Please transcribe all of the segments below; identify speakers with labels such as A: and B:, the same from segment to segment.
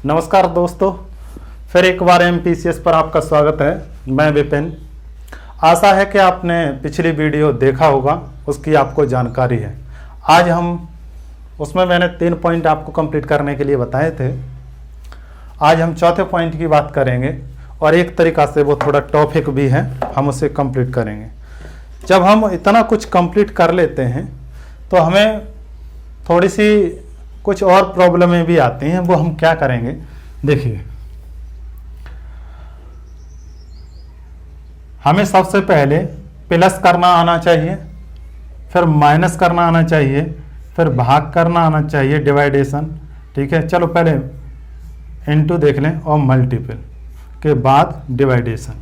A: नमस्कार दोस्तों, फिर एक बार एमपीसीएस पर आपका स्वागत है। मैं विपिन। आशा है कि आपने पिछली वीडियो देखा होगा, उसकी आपको जानकारी है। आज हम उसमें मैंने 3 पॉइंट आपको कंप्लीट करने के लिए बताए थे। आज हम चौथे पॉइंट की बात करेंगे और एक तरीका से वो थोड़ा टॉपिक भी है, हम उसे कंप्लीट करेंगे। जब हम इतना कुछ कंप्लीट कर लेते हैं तो हमें थोड़ी सी कुछ और प्रॉब्लमें भी आती हैं। वो हम क्या करेंगे, देखिए। हमें सबसे पहले प्लस करना आना चाहिए, फिर माइनस करना आना चाहिए, फिर भाग करना आना चाहिए, डिवाइडेशन। ठीक है, चलो पहले इनटू देख लें और मल्टीपल के बाद डिवाइडेशन।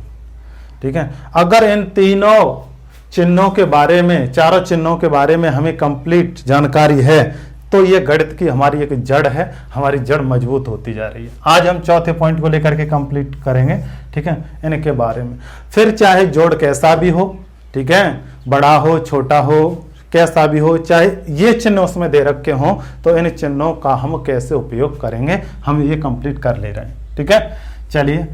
A: ठीक है, अगर इन तीनों चिन्हों के बारे में, चारों चिन्हों के बारे में हमें कंप्लीट जानकारी है तो ये गणित की हमारी एक जड़ है, हमारी जड़ मजबूत होती जा रही है। आज हम चौथे पॉइंट को लेकर के कंप्लीट करेंगे। ठीक है, इनके बारे में। फिर चाहे जोड़ कैसा भी हो, ठीक है, बड़ा हो छोटा हो, कैसा भी हो, चाहे ये चिन्ह उसमें दे रखे हों, तो इन चिन्हों का हम कैसे उपयोग करेंगे, हम ये कंप्लीट कर ले रहे हैं। ठीक है, चलिए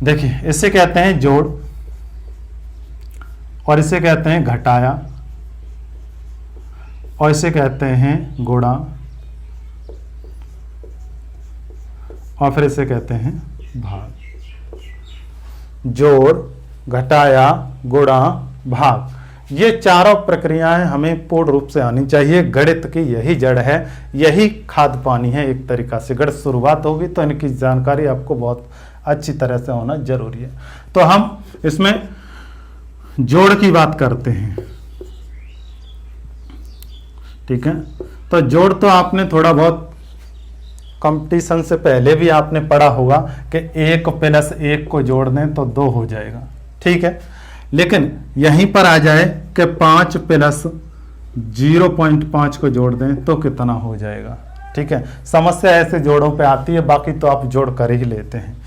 A: देखिए। इसे कहते हैं जोड़ और इसे कहते हैं घटाया और इसे कहते हैं गुणा और फिर इसे कहते हैं भाग। जोड़, घटाया, गुणा, भाग, ये चारों प्रक्रियाएं हमें पूर्ण रूप से आनी चाहिए। गणित की यही जड़ है, यही खाद पानी है। एक तरीका से गणित शुरुआत होगी तो इनकी जानकारी आपको बहुत अच्छी तरह से होना जरूरी है। तो हम इसमें जोड़ की बात करते हैं। ठीक है, तो जोड़ तो आपने थोड़ा बहुत कंपटीशन से पहले भी आपने पढ़ा होगा कि 1 + 1 को जोड़ दें तो 2 हो जाएगा। ठीक है, लेकिन यहीं पर आ जाए कि 5 + 0.5 को जोड़ दें तो कितना हो जाएगा। ठीक है, समस्या ऐसे जोड़ों पे आती है, बाकी तो आप जोड़ कर ही लेते हैं।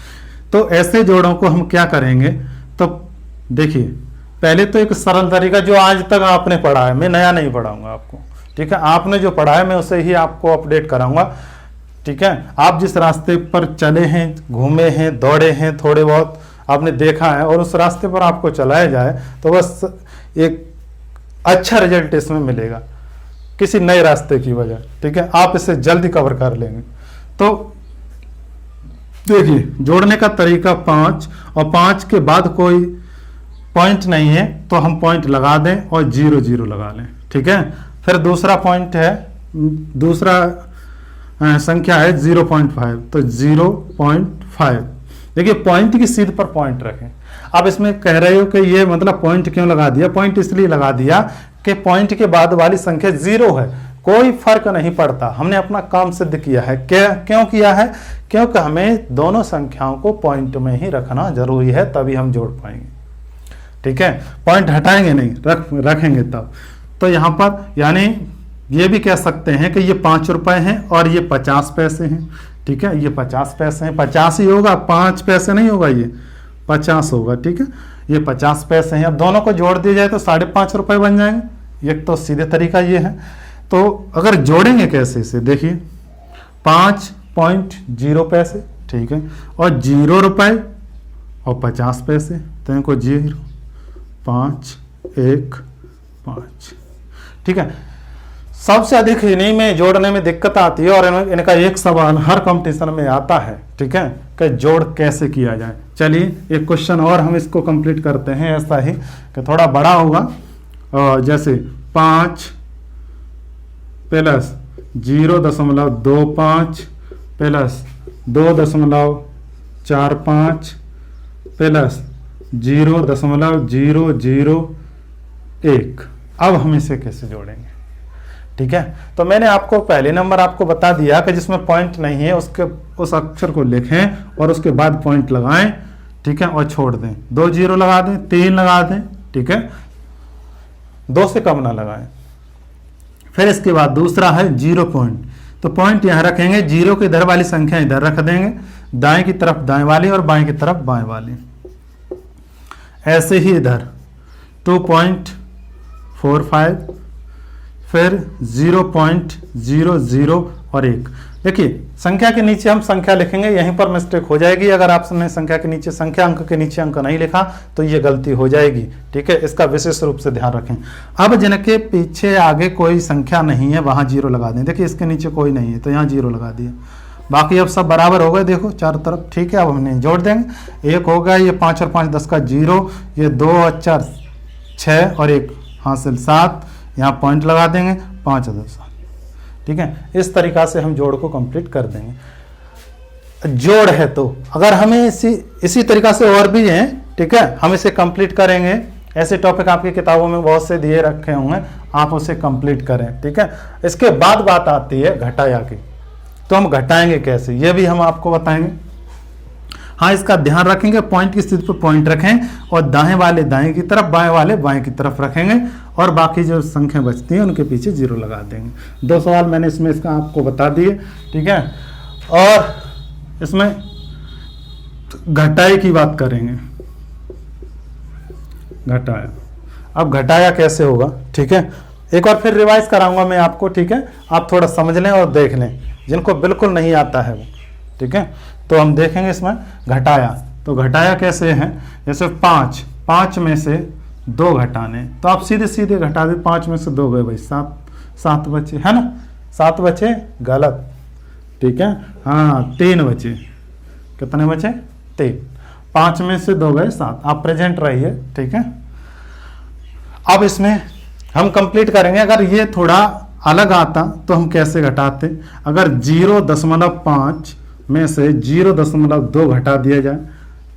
A: तो ऐसे जोड़ों को हम क्या करेंगे, तो देखिए पहले तो एक सरल तरीका जो आज तक आपने पढ़ा है, मैं नया नहीं पढ़ाऊंगा आपको। ठीक है, आपने जो पढ़ा है मैं उसे ही आपको अपडेट कराऊंगा। ठीक है, आप जिस रास्ते पर चले हैं, घूमे हैं, दौड़े हैं, थोड़े बहुत आपने देखा है और उस रास्ते पर आपको चलाया जाए तो बस एक अच्छा रिजल्ट इसमें मिलेगा किसी नए रास्ते की वजह। ठीक है, आप इसे जल्दी कवर कर लेंगे। तो देखिए जोड़ने का तरीका 5 और 5 के बाद कोई पॉइंट नहीं है तो हम पॉइंट लगा दें और 0 0 लगा लें। ठीक है, फिर दूसरा पॉइंट है, दूसरा संख्या है 0.5, तो 0.5। देखिए पॉइंट की सीध पर पॉइंट रखें। अब इसमें कह रहे हो कि ये मतलब पॉइंट क्यों लगा दिया, पॉइंट इसलिए लगा दिया कि पॉइंट के बाद वाली संख्या 0 है, कोई फर्क नहीं पड़ता। हमने अपना काम सिद्ध किया है। क्यों किया है? क्योंकि हमें दोनों संख्याओं को पॉइंट में ही रखना जरूरी है, तभी हम जोड़ पाएंगे। ठीक है, पॉइंट हटाएंगे नहीं, रखेंगे तब। तो यहां पर यानी ये भी कह सकते हैं कि ये 5 रुपए हैं और ये 50 पैसे हैं। ठीक है, ये 50 पैसे हैं, 50 ही होगा, 5 पैसे नहीं होगा, ये 50 होगा। ठीक है, ये 50 पैसे हैं। अब दोनों को जोड़ दिया जाए तो 5.5 रुपए बन जाएंगे। एक तो सीधे तरीका ये है। तो अगर जोड़ेंगे कैसे इसे, देखिए 5.0 पैसे, ठीक है, और 0 रुपए और 50 पैसे, तो इनको 0 5 1 5। ठीक है, सबसे अधिक इन्हीं में जोड़ने में दिक्कत आती है और इनका एक सवाल हर कंपटीशन में आता है। ठीक है, कि जोड़ कैसे किया जाए। चलिए एक क्वेश्चन और हम इसको कंप्लीट करते हैं, ऐसा ही कि थोड़ा बड़ा होगा। जैसे 5 + 0.25 + 2.45 + 0.001। अब हम इसे कैसे जोड़ेंगे? ठीक है, तो मैंने आपको पहले नंबर आपको बता दिया कि जिसमें पॉइंट नहीं है उसके उस अक्षर को लिखें और उसके बाद पॉइंट लगाएं। ठीक है, और छोड़ दें, 2 0 लगा दें, 3 लगा दें। ठीक है, 2 से कम ना लगाएं। फिर इसके बाद दूसरा है 0 पॉइंट, तो पॉइंट यहां रखेंगे, 0 के इधर वाली संख्या इधर रख देंगे, दाएं की तरफ दाएं वाली और बाएं की तरफ बाएं वाली। ऐसे ही इधर 2.45, फिर 0.00 और 1। देखिए संख्या के नीचे हम संख्या लिखेंगे, यहीं पर मिस्टेक हो जाएगी। अगर आपने संख्या के नीचे संख्या अंक के नीचे अंक नहीं लिखा तो ये गलती हो जाएगी, ठीक है। इसका विशेष रूप से ध्यान रखें। अब जिनके पीछे आगे कोई संख्या नहीं है वहां 0 लगा दें। देखिए इसके नीचे कोई नहीं है तो यहाँ 0 लगा दिया। बाकी अब सब बराबर हो गए, देखो चारों तरफ, ठीक है। अब हमने जोड़ देंगे, 1 हो गया, ये 5 और 5 10 का 0, ये 2 और 4 6 और 1 हासिल 7, यहाँ पॉइंट लगा देंगे, 5 और 10, ठीक है। इस तरीका से हम जोड़ को कंप्लीट कर देंगे। जोड़ है तो अगर हमें इसी तरीका से और भी हैं, ठीक है, हम इसे कंप्लीट करेंगे। ऐसे टॉपिक आपकी किताबों में बहुत से दिए रखे होंगे, आप उसे कंप्लीट करें, ठीक है। इसके बाद बात आती है घटाया की, तो हम घटाएंगे कैसे ये भी हम आपको बताएंगे। हाँ, इसका ध्यान रखेंगे, पॉइंट की स्थिति पर पॉइंट रखें और दाएं वाले दाएं की तरफ, बाएं वाले बाएं की तरफ रखेंगे और बाकी जो संख्या बचती हैं उनके पीछे 0 लगा देंगे। 2 सवाल मैंने इसमें इसका आपको बता दिए, ठीक है। और इसमें घटाए की बात करेंगे। घटाया, अब घटाया कैसे होगा, ठीक है। एक बार फिर रिवाइज कराऊंगा मैं आपको, ठीक है। आप थोड़ा समझ लें और देख लें, जिनको बिल्कुल नहीं आता है वो, ठीक है। तो हम देखेंगे इसमें घटाया, तो घटाया कैसे है। जैसे 5 में से 2 घटाने, तो आप सीधे सीधे घटा दे। 5 में से 2 गए भाई 7 बचे, है ना। 7 बचे, गलत, ठीक है। हाँ 3 बचे, कितने बचे 3। 5 में से 2 गए 7, आप प्रेजेंट रहिए, ठीक है। अब इसमें हम कंप्लीट करेंगे। अगर ये थोड़ा अलग आता तो हम कैसे घटाते। अगर 0.5 में से 0.2 घटा दिया जाए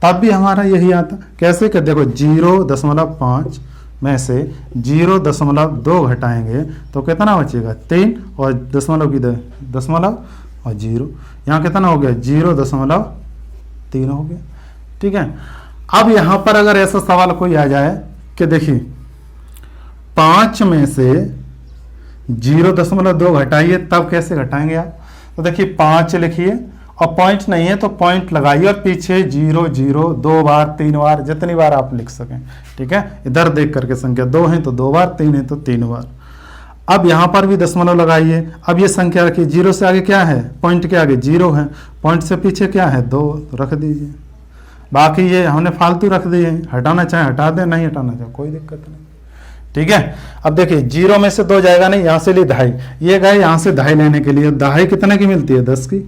A: तब भी हमारा यही आता। कैसे कि देखो 0.5 में से 0.2 घटाएंगे तो कितना बचेगा 3 और दशमलव की दशमलव और 0, यहाँ कितना हो गया 0.3 हो गया, ठीक है। अब यहाँ पर अगर ऐसा सवाल कोई आ जाए कि देखिए 5 में से 0.2 घटाइए, तब कैसे घटाएंगे आप। तो देखिए 5 लिखिए और पॉइंट नहीं है तो पॉइंट लगाइए और पीछे 0 0 2 बार 3 बार, जितनी बार आप लिख सकें, ठीक है। इधर देख करके संख्या 2 है तो 2 बार, 3 है तो 3 बार। अब यहाँ पर भी दशमलव लगाइए। अब ये संख्या रखिए, 0 से आगे क्या है, पॉइंट के आगे 0 है, पॉइंट से पीछे क्या है 2, तो रख दीजिए। बाकी ये हमने फालतू रख दिए, हटाना चाहे हटा दें, नहीं हटाना चाहे कोई दिक्कत नहीं, ठीक है। अब देखिए 0 में से 2 जाएगा नहीं, यहाँ से ली 2.5, ये गए यहाँ से 2.5 लेने के लिए। 2.5 कितने की मिलती है 10 की,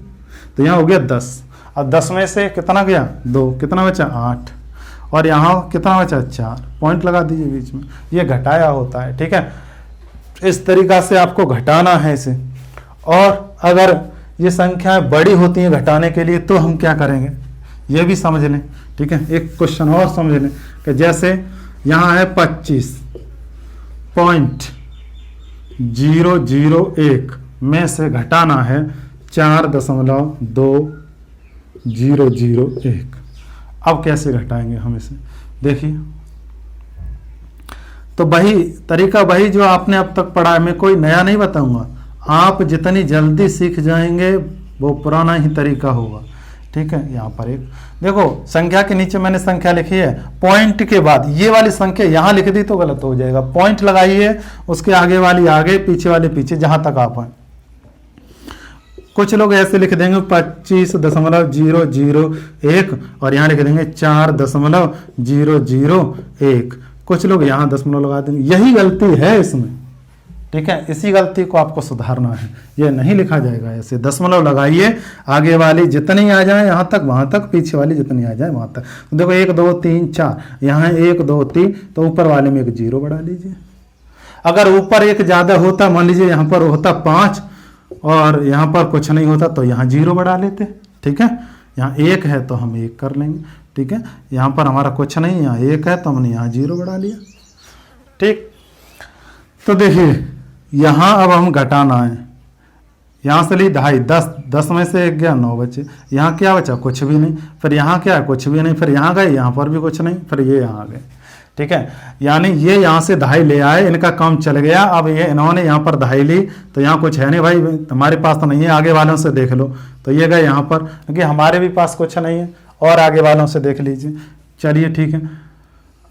A: तो यहाँ हो गया 10। अब 10 में से कितना गया 2, कितना बचा 8 और यहाँ कितना बचा 4, पॉइंट लगा दीजिए बीच में। ये घटाया होता है, ठीक है। इस तरीका से आपको घटाना है इसे। और अगर ये संख्याएं बड़ी होती हैं घटाने के लिए तो हम क्या करेंगे ये भी समझ लें, ठीक है। एक क्वेश्चन और समझ लें कि जैसे यहाँ है 25.001 में से घटाना है 4.2001। अब कैसे घटाएंगे हम इसे, देखिए। तो वही तरीका, वही जो आपने अब तक पढ़ा है, मैं कोई नया नहीं बताऊंगा। आप जितनी जल्दी सीख जाएंगे वो पुराना ही तरीका होगा, ठीक है। यहाँ पर एक देखो संख्या के नीचे मैंने संख्या लिखी है, पॉइंट के बाद ये वाली संख्या यहाँ लिख दी तो गलत हो जाएगा। पॉइंट लगाइए, उसके आगे वाली आगे, पीछे वाली पीछे, जहां तक आप हैं। कुछ लोग ऐसे लिख देंगे 25.001 और यहाँ लिख देंगे 4.001। कुछ लोग यहाँ दशमलव लगा देंगे, यही गलती है इसमें, ठीक है। इसी गलती को आपको सुधारना है। ये नहीं लिखा जाएगा ऐसे, दशमलव लगाइए, आगे वाली जितनी आ जाए यहाँ तक वहां तक, पीछे वाली जितनी आ जाए वहां तक। तो देखो 1 2 3 4, यहाँ 1 2 3, तो ऊपर वाले में एक 0 बढ़ा लीजिए। अगर ऊपर एक ज्यादा होता, मान लीजिए यहाँ पर होता 5 और यहाँ पर कुछ नहीं होता तो यहाँ 0 बढ़ा लेते, ठीक है। यहाँ 1 है तो हम 1 कर लेंगे, ठीक है। यहाँ पर हमारा कुछ नहीं, यहाँ 1 है तो हमने यहाँ 0 बढ़ा लिया, ठीक। तो देखिए यहाँ अब हम घटाना है, यहाँ से ली 2.5, 10 में से 1 गया 9 बचे। यहाँ क्या बचा, कुछ भी नहीं। फिर यहाँ क्या है, कुछ भी नहीं। फिर यहाँ गए, यहाँ पर भी कुछ नहीं। फिर ये यहाँ आ गए, ठीक है। यानी ये यहाँ से 2.5 ले आए, इनका काम चल गया। अब ये इन्होंने यहाँ पर 2.5 ली तो यहाँ कुछ है नहीं भाई, हमारे पास तो नहीं है, आगे वालों से देख लो। तो ये गए यहाँ पर, क्योंकि हमारे भी पास कुछ नहीं है, और आगे वालों से देख लीजिए। चलिए ठीक है।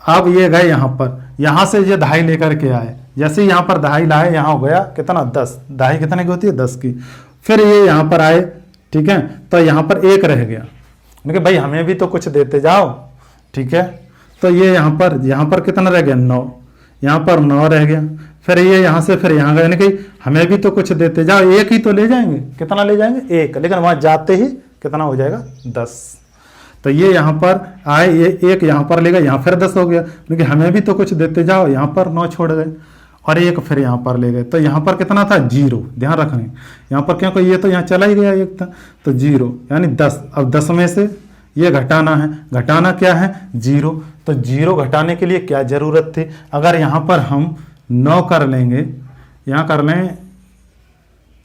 A: अब ये गए यहाँ पर, यहाँ से ये 2.5 लेकर के आए, जैसे यहाँ पर दहाई लाए, यहाँ हो गया कितना 10, दहाई कितने की होती है 10 की। फिर ये यहाँ पर आए, ठीक है, तो यहाँ पर 1 रह गया, लेकिन भाई हमें भी तो कुछ देते जाओ, ठीक है। तो ये यहाँ पर कितना रह गया 9, यहाँ पर 9 रह गया। फिर ये यहाँ से फिर यहाँ गए, यानी कि हमें भी तो कुछ देते जाओ, 1 ही तो ले जाएंगे, कितना ले जाएंगे 1, लेकिन वहाँ जाते ही कितना हो जाएगा 10। तो ये यहाँ पर आए, ये 1 यहाँ पर ले गए, यहाँ फिर 10 हो गया, लेकिन हमें भी तो कुछ देते जाओ, यहाँ पर 9 छोड़ गए और 1 फिर यहाँ पर ले गए। तो यहाँ पर कितना था 0, ध्यान रखने यहाँ पर, क्योंकि ये तो यहाँ चला ही गया 1 था, तो 0 यानी 10। अब 10 में से ये घटाना है, घटाना क्या है 0, तो 0 घटाने के लिए क्या जरूरत थी, अगर यहाँ पर हम 9 कर लेंगे, यहाँ कर लें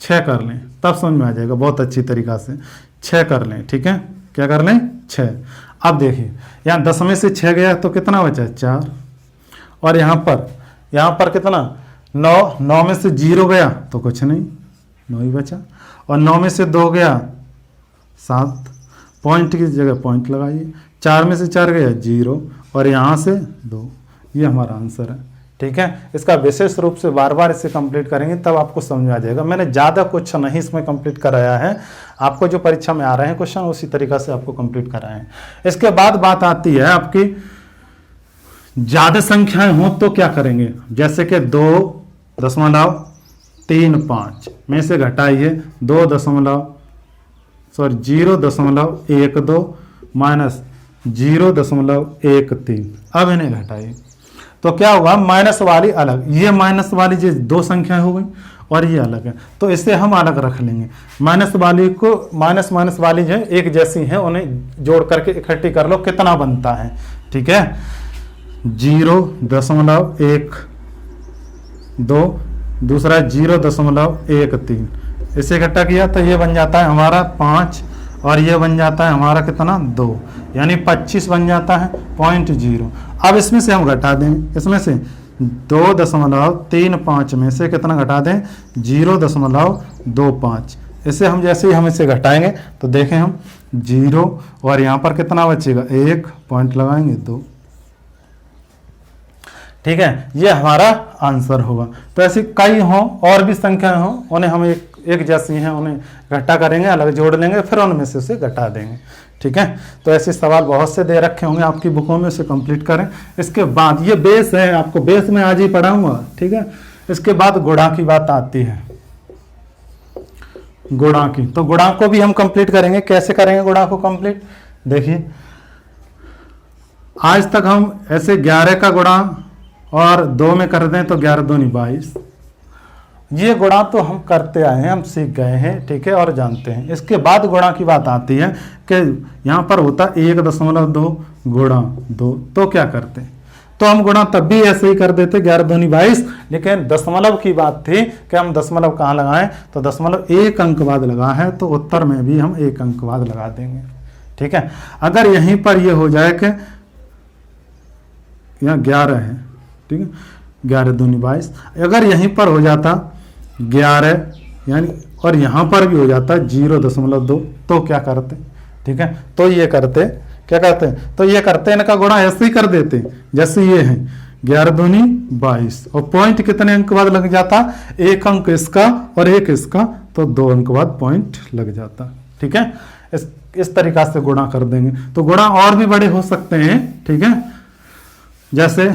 A: 6 कर लें, तब समझ में आ जाएगा बहुत अच्छी तरीका से। 6 कर लें, ठीक है, क्या कर लें 6। अब देखिए यहाँ 10 में से 6 गया तो कितना बचा 4, और यहाँ पर कितना 9, 9 में से 0 गया तो कुछ नहीं, 9 ही बचा, और 9 में से 2 गया 7, पॉइंट की जगह पॉइंट लगाइए, 4 में से 4 गया 0, और यहाँ से 2, ये हमारा आंसर है, ठीक है। इसका विशेष रूप से बार बार इसे कंप्लीट करेंगे तब आपको समझ में आ जाएगा। मैंने ज़्यादा कुछ नहीं इसमें कंप्लीट कराया है, आपको जो परीक्षा में आ रहे हैं क्वेश्चन उसी तरीका से आपको कंप्लीट कराए हैं। इसके बाद बात आती है आपकी ज़्यादा संख्याएं हो तो क्या करेंगे, जैसे कि 2.35 में से घटाइए 0.12 माइनस 0.13। अब इन्हें घटाइए तो क्या होगा, माइनस वाली अलग, ये माइनस वाली जो 2 संख्याएं हो गई और ये अलग है, तो इसे हम अलग रख लेंगे। माइनस वाली को माइनस वाली जो है एक जैसी है, उन्हें जोड़ करके इकट्ठी कर लो, कितना बनता है, ठीक है 0.12, दूसरा 0.13, इसे इकट्ठा किया तो ये बन जाता है हमारा 5, और ये बन जाता है हमारा कितना 2, यानी 25 बन जाता है 0.0। अब इसमें से हम घटा दें, इसमें से 2.35 में से कितना घटा दें 0.25। इसे हम जैसे ही हम इसे घटाएंगे तो देखें हम 0, और यहाँ पर कितना बचेगा 1, पॉइंट लगाएंगे 2, ठीक है, ये हमारा आंसर होगा। तो ऐसी कई हों और भी संख्याएं हों, उन्हें हम एक जैसी हैं उन्हें घटा करेंगे, अलग जोड़ लेंगे, फिर उनमें से उसे घटा देंगे, ठीक है। तो ऐसे सवाल बहुत से दे रखे होंगे आपकी बुकों में, उसे कंप्लीट करें। इसके बाद ये बेस है, आपको बेस में आज ही पढ़ाऊंगा, ठीक है। इसके बाद गुणा की बात आती है, गुणा की, तो गुणा को भी हम कंप्लीट करेंगे। कैसे करेंगे गुणा को कंप्लीट, देखिए आज तक हम ऐसे 11 का गुणा और 2 में कर दें तो 11 दूनी 22, ये गुणा तो हम करते आए हैं, हम सीख गए हैं, ठीक है, और जानते हैं। इसके बाद गुणा की बात आती है कि यहाँ पर होता 1.2 गुणा 2, तो क्या करते, तो हम गुणा तब भी ऐसे ही कर देते 11 दूनी 22, लेकिन दशमलव की बात थी कि हम दशमलव कहाँ लगाएं, तो दशमलव 1 अंक बाद लगा है, तो उत्तर में भी हम 1 अंक बाद लगा देंगे, ठीक है। अगर यहीं पर ये हो जाए कि यहाँ 11 है, ठीक है, 11 दूनी 22, अगर यहीं पर हो जाता 11 यानी, और यहाँ पर भी हो जाता 0.2, तो क्या करते, ठीक है, तो ये करते, क्या करते, तो ये करते इनका गुणा ऐसे ही कर देते जैसे ये है 11 दूनी 22, और पॉइंट कितने अंक बाद लग जाता, 1 अंक इसका और 1 इसका, तो 2 अंक बाद पॉइंट लग जाता, ठीक है। इस तरीका से गुणा कर देंगे। तो गुणा और भी बड़े हो सकते हैं, ठीक है, जैसे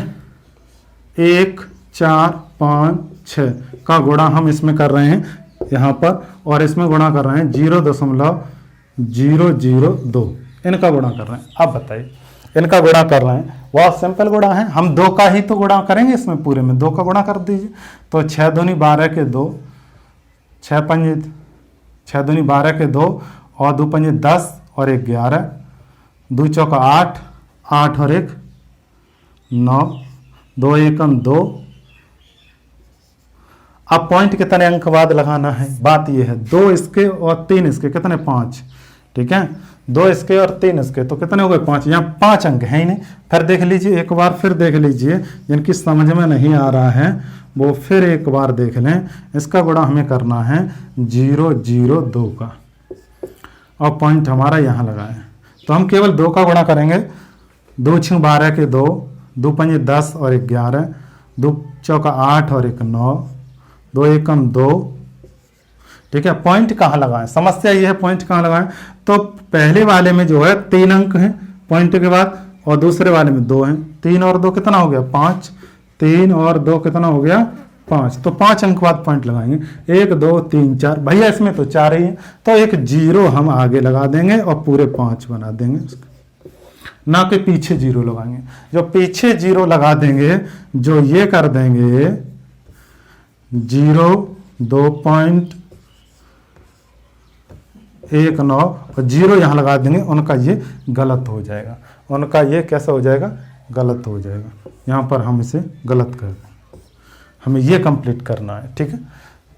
A: 1, 4, 5, 6 का गुणा हम इसमें कर रहे हैं यहाँ पर, और इसमें गुणा कर रहे हैं 0.002, इनका गुणा कर रहे हैं। अब बताइए इनका गुणा कर रहे हैं, बहुत सिंपल गुणा है, हम 2 का ही तो गुणा करेंगे, इसमें पूरे में 2 का गुणा कर दीजिए। तो 6 दूनी 12 के 2, 6 दूनी 12 के 2, और 2 पंजे 10 और 1 11, 2 चौका 8, 8 और 1 9, 2 एकम 2। अब पॉइंट कितने अंक बाद लगाना है, बात ये है 2 इसके और 3 इसके, कितने 5, ठीक है, 2 इसके और 3 इसके, तो कितने हो गए 5, यहाँ 5 अंक है ही नहीं। फिर देख लीजिए एक बार, फिर देख लीजिए, जिनकी समझ में नहीं आ रहा है वो फिर एक बार देख लें। इसका गुणा हमें करना है 0.02 का, और पॉइंट हमारा यहाँ लगा है, तो हम केवल 2 का गुणा करेंगे। 2 6 12 के 2, 2 पंजे 10 और 1 11, 2 चौका 8 और 1 9, 2 एकम 2। ठीक है, पॉइंट कहाँ लगाएं, समस्या ये है पॉइंट कहाँ लगाएं। तो पहले वाले में जो है 3 अंक हैं पॉइंट के बाद, और दूसरे वाले में 2 हैं। 3 और 2 कितना हो गया 5, 3 और 2 कितना हो गया 5। तो 5 अंक बाद पॉइंट लगाएंगे, 1 2 3 4। भैया इसमें तो 4 ही है, तो एक 0 हम आगे लगा देंगे और पूरे 5 बना देंगे उसके, ना कि पीछे 0 लगाएंगे। जो पीछे 0 लगा देंगे, जो ये कर देंगे 0 2.19 और 0 यहाँ लगा देंगे, उनका ये गलत हो जाएगा। उनका ये कैसा हो जाएगा, गलत हो जाएगा। यहाँ पर हम इसे गलत कर दें, हमें ये कंप्लीट करना है। ठीक है,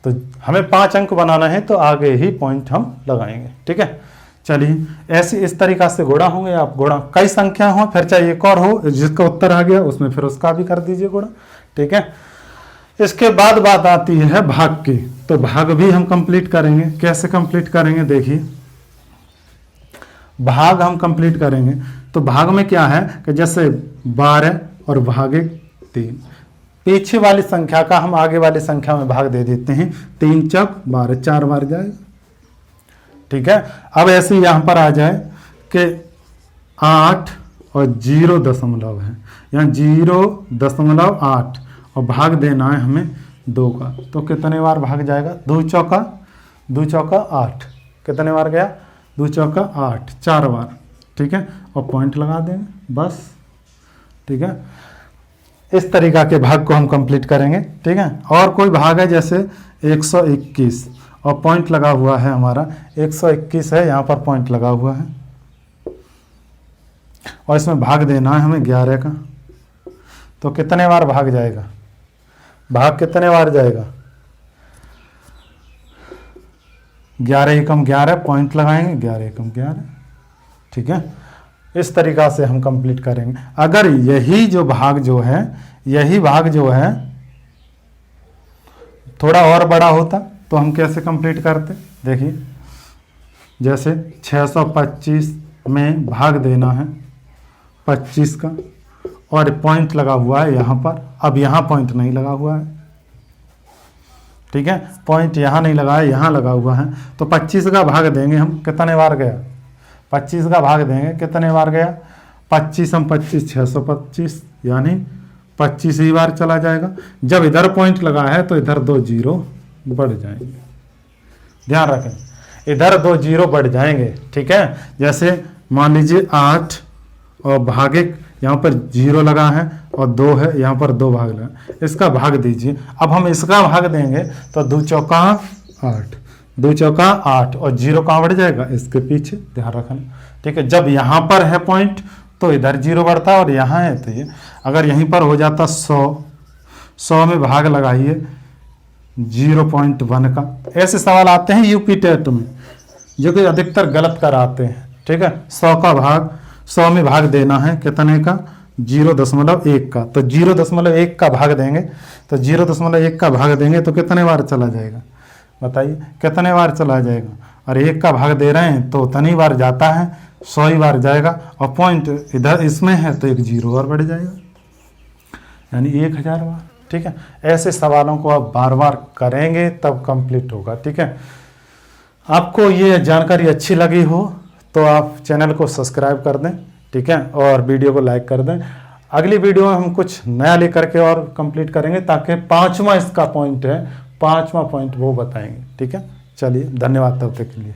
A: तो हमें 5 अंक बनाना है, तो आगे ही पॉइंट हम लगाएंगे। ठीक है, चलिए ऐसे इस तरीका से गुणा होंगे। आप गुणा कई संख्या हो, फिर चाहे एक और हो जिसका उत्तर आ गया उसमें फिर उसका भी कर दीजिए गुणा। ठीक है, इसके बाद बात आती है भाग की। तो भाग भी हम कंप्लीट करेंगे। कैसे कंप्लीट करेंगे, देखिए भाग हम कंप्लीट करेंगे। तो भाग में क्या है कि जैसे 12 और भागे 3, पीछे वाली संख्या का हम आगे वाली संख्या में भाग दे देते हैं। 3 चौक 12, 4 बार जाएगा। ठीक है, अब ऐसे यहां पर आ जाए कि 8 और 0 है, यहाँ 0.8 और भाग देना है हमें 2 का। तो कितने बार भाग जाएगा, 2 चौका 8, कितने बार गया 2 चौका 8, 4 बार। ठीक है, और पॉइंट लगा देंगे बस। ठीक है, इस तरीका के भाग को हम कंप्लीट करेंगे। ठीक है, और कोई भाग है जैसे 121 और पॉइंट लगा हुआ है हमारा 121 है, यहाँ पर पॉइंट लगा हुआ है और इसमें भाग देना है हमें 11 का। तो कितने बार भाग जाएगा, भाग कितने बार जाएगा, 11 एकम 11, पॉइंट लगाएंगे 11 एकम 11। ठीक है, इस तरीका से हम कंप्लीट करेंगे। अगर यही जो भाग जो है, यही भाग जो है थोड़ा और बड़ा होता तो हम कैसे कंप्लीट करते, देखिए जैसे 625 में भाग देना है 25 का और पॉइंट लगा हुआ है यहाँ पर। अब यहाँ पॉइंट नहीं लगा हुआ है। ठीक है, पॉइंट यहाँ नहीं लगा है, यहाँ लगा हुआ है। तो 25 का भाग देंगे हम, कितने बार गया, 25 का भाग देंगे कितने बार गया, 25 हम 25 625, यानी 25 ही बार चला जाएगा। जब इधर पॉइंट लगा है तो इधर 2 0 बढ़ जाएंगे, ध्यान रखें इधर 2 0 बढ़ जाएंगे। ठीक है, जैसे मान लीजिए 8 और भागे यहाँ पर 0 लगा है और 2 है, यहाँ पर 2 भाग लगा, इसका भाग दीजिए। अब हम इसका भाग देंगे तो 2 चौका 8, 2 चौका 8 और 0 कहाँ बढ़ जाएगा, इसके पीछे, ध्यान रखना। ठीक है, जब यहाँ पर है पॉइंट तो इधर 0 बढ़ता है और यहाँ है तो ये। अगर यहीं पर हो जाता 100 में भाग लगाइए 0.1 का। ऐसे सवाल आते हैं यूपी टेट में जो कि अधिकतर गलत कराते हैं। ठीक है, 100 का भाग 100 में भाग देना है कितने का, 0.1 का। तो 0.1 का भाग देंगे, तो 0.1 का भाग देंगे तो कितने बार चला जाएगा, बताइए कितने बार चला जाएगा। और 1 का भाग दे रहे हैं तो उतनी बार जाता है, 100 ही बार जाएगा। और पॉइंट इधर इसमें है तो एक 0 और बढ़ जाएगा, यानी 1000 बार। ठीक है, ऐसे सवालों को आप बार बार करेंगे तब कंप्लीट होगा। ठीक है, आपको ये जानकारी अच्छी लगी हो तो आप चैनल को सब्सक्राइब कर दें। ठीक है, और वीडियो को लाइक कर दें। अगली वीडियो में हम कुछ नया लेकर के और कंप्लीट करेंगे ताकि 5वां इसका पॉइंट है, 5वां पॉइंट वो बताएंगे। ठीक है, चलिए धन्यवाद तब तक के लिए।